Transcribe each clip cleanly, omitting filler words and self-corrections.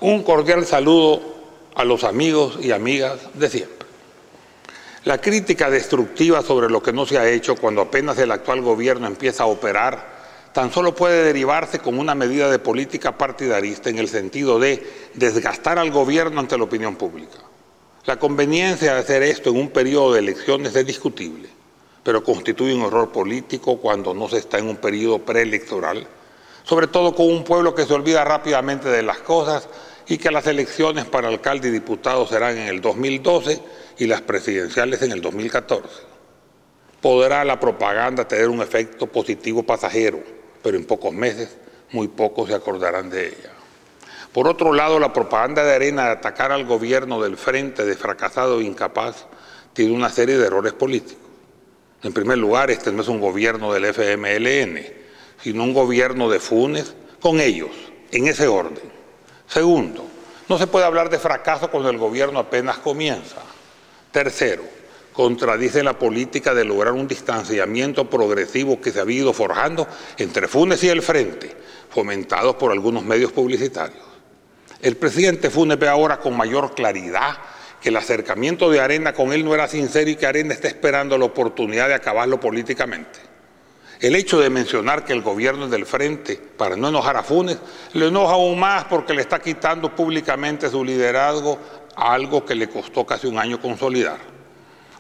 Un cordial saludo a los amigos y amigas de siempre. La crítica destructiva sobre lo que no se ha hecho cuando apenas el actual gobierno empieza a operar tan solo puede derivarse como una medida de política partidarista en el sentido de desgastar al gobierno ante la opinión pública. La conveniencia de hacer esto en un periodo de elecciones es discutible, pero constituye un error político cuando no se está en un periodo preelectoral, sobre todo con un pueblo que se olvida rápidamente de las cosas y que las elecciones para alcalde y diputados serán en el 2012 y las presidenciales en el 2014. Podrá la propaganda tener un efecto positivo pasajero, pero en pocos meses muy pocos se acordarán de ella. Por otro lado, la propaganda de Arena de atacar al gobierno del frente de fracasado e incapaz tiene una serie de errores políticos. En primer lugar, este no es un gobierno del FMLN, sino un gobierno de Funes con ellos, en ese orden. Segundo, no se puede hablar de fracaso cuando el gobierno apenas comienza. Tercero, contradice la política de lograr un distanciamiento progresivo que se ha ido forjando entre Funes y el Frente, fomentados por algunos medios publicitarios. El presidente Funes ve ahora con mayor claridad que el acercamiento de Arena con él no era sincero y que Arena está esperando la oportunidad de acabarlo políticamente. El hecho de mencionar que el gobierno es del Frente para no enojar a Funes le enoja aún más porque le está quitando públicamente su liderazgo a algo que le costó casi un año consolidar.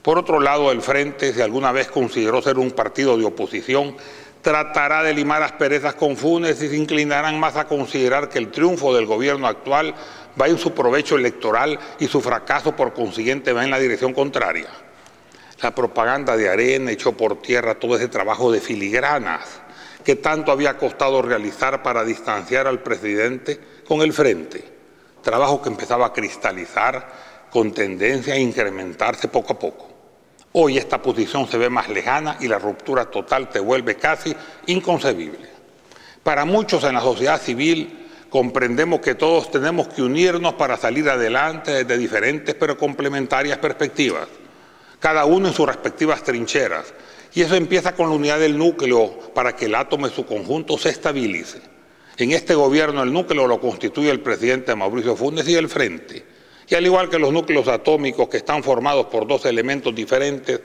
Por otro lado, el Frente, si alguna vez consideró ser un partido de oposición, tratará de limar asperezas con Funes y se inclinarán más a considerar que el triunfo del gobierno actual va en su provecho electoral y su fracaso por consiguiente va en la dirección contraria. La propaganda de Arena echó por tierra todo ese trabajo de filigranas que tanto había costado realizar para distanciar al presidente con el Frente. Trabajo que empezaba a cristalizar con tendencia a incrementarse poco a poco. Hoy esta posición se ve más lejana y la ruptura total se vuelve casi inconcebible. Para muchos en la sociedad civil comprendemos que todos tenemos que unirnos para salir adelante desde diferentes pero complementarias perspectivas, cada uno en sus respectivas trincheras, y eso empieza con la unidad del núcleo para que el átomo en su conjunto se estabilice. En este gobierno el núcleo lo constituye el presidente Mauricio Funes y el Frente, y al igual que los núcleos atómicos que están formados por dos elementos diferentes,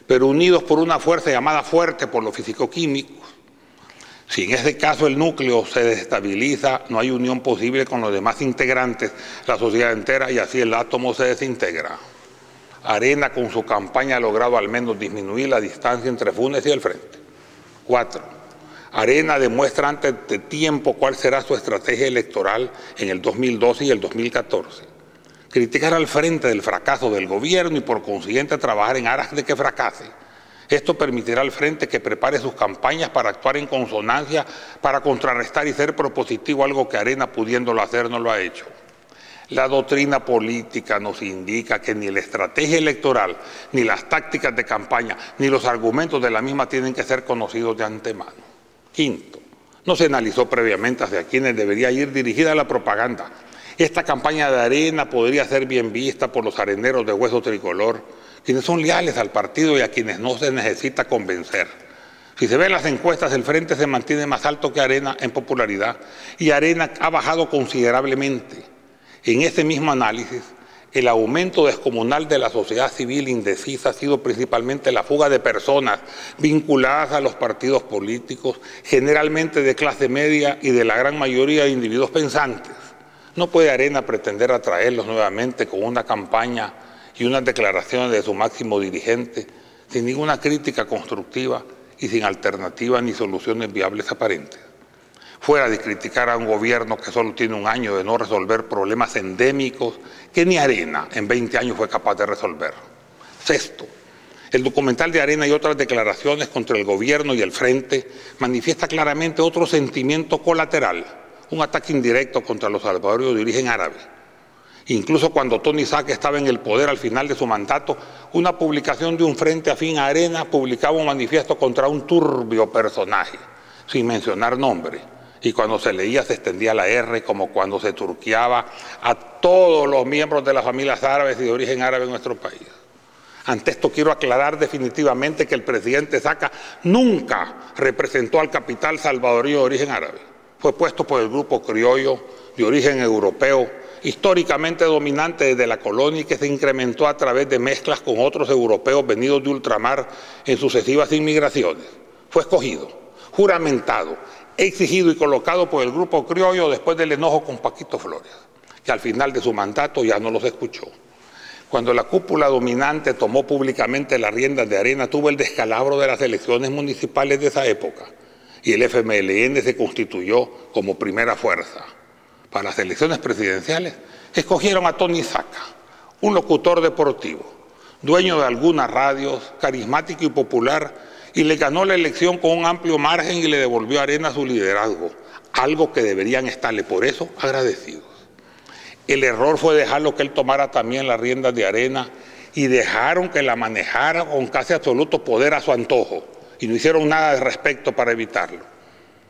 pero unidos por una fuerza llamada fuerte por los fisicoquímicos. Si en ese caso el núcleo se desestabiliza, no hay unión posible con los demás integrantes, la sociedad entera, y así el átomo se desintegra. Arena con su campaña ha logrado al menos disminuir la distancia entre Funes y el Frente. 4. Arena demuestra antes de tiempo cuál será su estrategia electoral en el 2012 y el 2014. Criticar al Frente del fracaso del gobierno y por consiguiente trabajar en aras de que fracase. Esto permitirá al Frente que prepare sus campañas para actuar en consonancia, para contrarrestar y ser propositivo, algo que Arena, pudiéndolo hacer, no lo ha hecho. La doctrina política nos indica que ni la estrategia electoral, ni las tácticas de campaña, ni los argumentos de la misma tienen que ser conocidos de antemano. Quinto, no se analizó previamente hacia quienes debería ir dirigida la propaganda. Esta campaña de Arena podría ser bien vista por los areneros de hueso tricolor, quienes son leales al partido y a quienes no se necesita convencer. Si se ven las encuestas, el Frente se mantiene más alto que Arena en popularidad y Arena ha bajado considerablemente. En ese mismo análisis, el aumento descomunal de la sociedad civil indecisa ha sido principalmente la fuga de personas vinculadas a los partidos políticos, generalmente de clase media y de la gran mayoría de individuos pensantes. No puede Arena pretender atraerlos nuevamente con una campaña y unas declaraciones de su máximo dirigente, sin ninguna crítica constructiva y sin alternativas ni soluciones viables aparentes. Fuera de criticar a un gobierno que solo tiene un año de no resolver problemas endémicos que ni Arena en 20 años fue capaz de resolver. Sexto, el documental de Arena y otras declaraciones contra el gobierno y el Frente manifiesta claramente otro sentimiento colateral, un ataque indirecto contra los salvadoreños de origen árabe. Incluso cuando Tony Sack estaba en el poder al final de su mandato, una publicación de un Frente afín a Arena publicaba un manifiesto contra un turbio personaje, sin mencionar nombre. Y cuando se leía se extendía la R, como cuando se turqueaba a todos los miembros de las familias árabes y de origen árabe en nuestro país. Ante esto quiero aclarar definitivamente que el presidente Saca nunca representó al capital salvadoreño de origen árabe. Fue puesto por el grupo criollo de origen europeo históricamente dominante desde la colonia y que se incrementó a través de mezclas con otros europeos venidos de ultramar en sucesivas inmigraciones. Fue escogido, juramentado, exigido y colocado por el grupo criollo después del enojo con Paquito Flores, que al final de su mandato ya no los escuchó. Cuando la cúpula dominante tomó públicamente las riendas de Arena, tuvo el descalabro de las elecciones municipales de esa época y el FMLN se constituyó como primera fuerza. Para las elecciones presidenciales, escogieron a Tony Saca, un locutor deportivo, dueño de algunas radios, carismático y popular, y le ganó la elección con un amplio margen y le devolvió a Arena su liderazgo, algo que deberían estarle por eso agradecidos. El error fue dejarlo que él tomara también las riendas de Arena y dejaron que la manejara con casi absoluto poder a su antojo y no hicieron nada al respecto para evitarlo.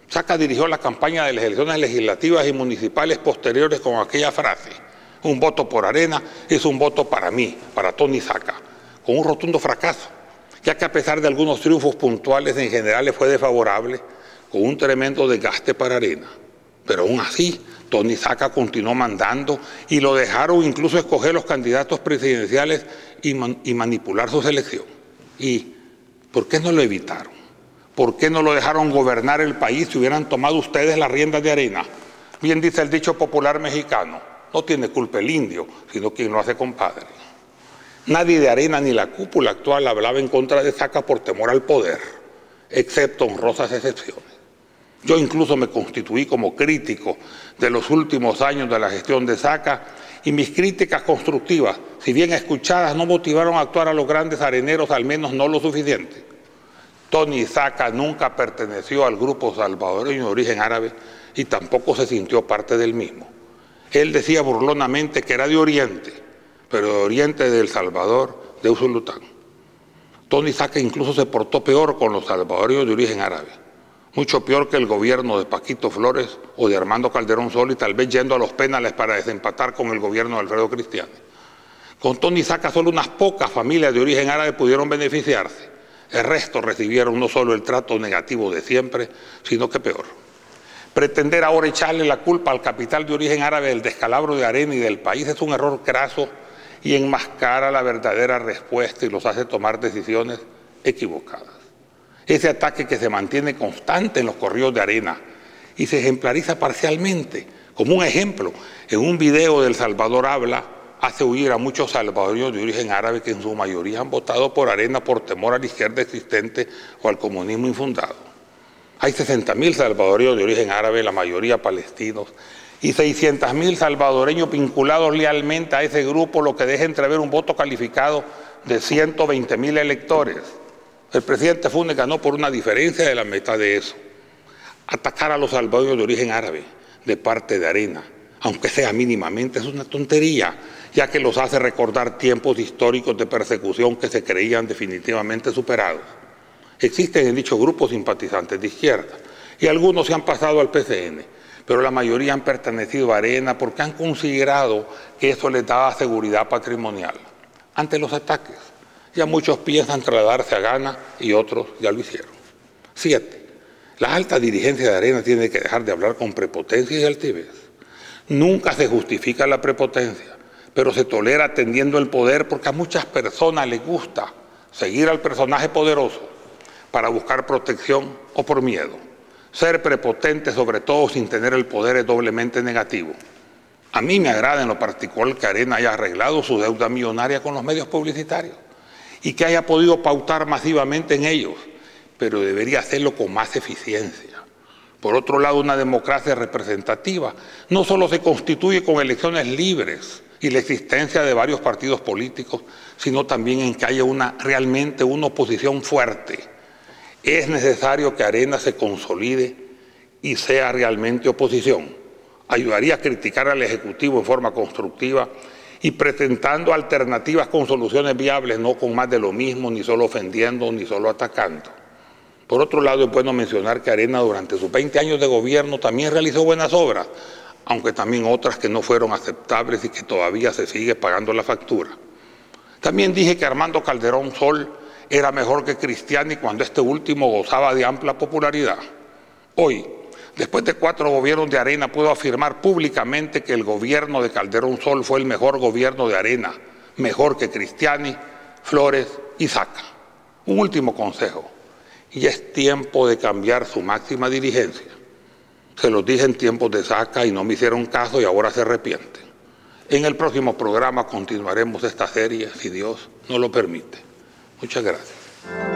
Saca dirigió la campaña de las elecciones legislativas y municipales posteriores con aquella frase: un voto por Arena es un voto para mí, para Tony Saca, con un rotundo fracaso, ya que a pesar de algunos triunfos puntuales en general le fue desfavorable, con un tremendo desgaste para Arena. Pero aún así, Tony Saca continuó mandando y lo dejaron incluso escoger los candidatos presidenciales y manipular su selección. ¿Y por qué no lo evitaron? ¿Por qué no lo dejaron gobernar el país si hubieran tomado ustedes las riendas de Arena? Bien dice el dicho popular mexicano: no tiene culpa el indio, sino quien lo hace compadre. Nadie de Arena ni la cúpula actual hablaba en contra de Saca por temor al poder, excepto honrosas excepciones. Yo incluso me constituí como crítico de los últimos años de la gestión de Saca y mis críticas constructivas, si bien escuchadas, no motivaron a actuar a los grandes areneros, al menos no lo suficiente. Tony Saca nunca perteneció al grupo salvadoreño de origen árabe y tampoco se sintió parte del mismo. Él decía burlonamente que era de Oriente, pero de Oriente de El Salvador, de Usulután. Tony Saca incluso se portó peor con los salvadoreños de origen árabe, mucho peor que el gobierno de Paquito Flores o de Armando Calderón Sol, y tal vez yendo a los penales para desempatar con el gobierno de Alfredo Cristiani. Con Tony Saca solo unas pocas familias de origen árabe pudieron beneficiarse. El resto recibieron no solo el trato negativo de siempre, sino que peor. Pretender ahora echarle la culpa al capital de origen árabe del descalabro de Arena y del país es un error craso y enmascara la verdadera respuesta y los hace tomar decisiones equivocadas. Ese ataque que se mantiene constante en los correos de Arena y se ejemplariza parcialmente, como un ejemplo, en un video de El Salvador Habla, hace huir a muchos salvadoreños de origen árabe que en su mayoría han votado por Arena por temor a la izquierda existente o al comunismo infundado. Hay 60.000 salvadoreños de origen árabe, la mayoría palestinos, y 600.000 salvadoreños vinculados lealmente a ese grupo, lo que deja entrever un voto calificado de 120.000 electores. El presidente Funes ganó por una diferencia de la mitad de eso. Atacar a los salvadoreños de origen árabe de parte de Arena, aunque sea mínimamente, es una tontería, ya que los hace recordar tiempos históricos de persecución que se creían definitivamente superados. Existen en dicho grupo simpatizantes de izquierda y algunos se han pasado al PCN, pero la mayoría han pertenecido a Arena porque han considerado que eso les daba seguridad patrimonial ante los ataques. Ya muchos piensan trasladarse a Ghana y otros ya lo hicieron. 7. La alta dirigencia de Arena tiene que dejar de hablar con prepotencia y altivez. Nunca se justifica la prepotencia, pero se tolera atendiendo el poder porque a muchas personas les gusta seguir al personaje poderoso para buscar protección o por miedo. Ser prepotente, sobre todo sin tener el poder, es doblemente negativo. A mí me agrada en lo particular que Arena haya arreglado su deuda millonaria con los medios publicitarios y que haya podido pautar masivamente en ellos, pero debería hacerlo con más eficiencia. Por otro lado, una democracia representativa no solo se constituye con elecciones libres y la existencia de varios partidos políticos, sino también en que haya realmente una oposición fuerte. Es necesario que Arena se consolide y sea realmente oposición. Ayudaría a criticar al Ejecutivo en forma constructiva y presentando alternativas con soluciones viables, no con más de lo mismo, ni solo ofendiendo, ni solo atacando. Por otro lado, es bueno mencionar que Arena durante sus 20 años de gobierno también realizó buenas obras, aunque también otras que no fueron aceptables y que todavía se sigue pagando la factura. También dije que Armando Calderón Sol era mejor que Cristiani cuando este último gozaba de amplia popularidad. Hoy, Después de 4 gobiernos de Arena, puedo afirmar públicamente que el gobierno de Calderón Sol fue el mejor gobierno de Arena, mejor que Cristiani, Flores y Saca. Un último consejo, y es tiempo de cambiar su máxima dirigencia. Se los dije en tiempos de Saca y no me hicieron caso y ahora se arrepienten. En el próximo programa continuaremos esta serie, si Dios nos lo permite. Muchas gracias.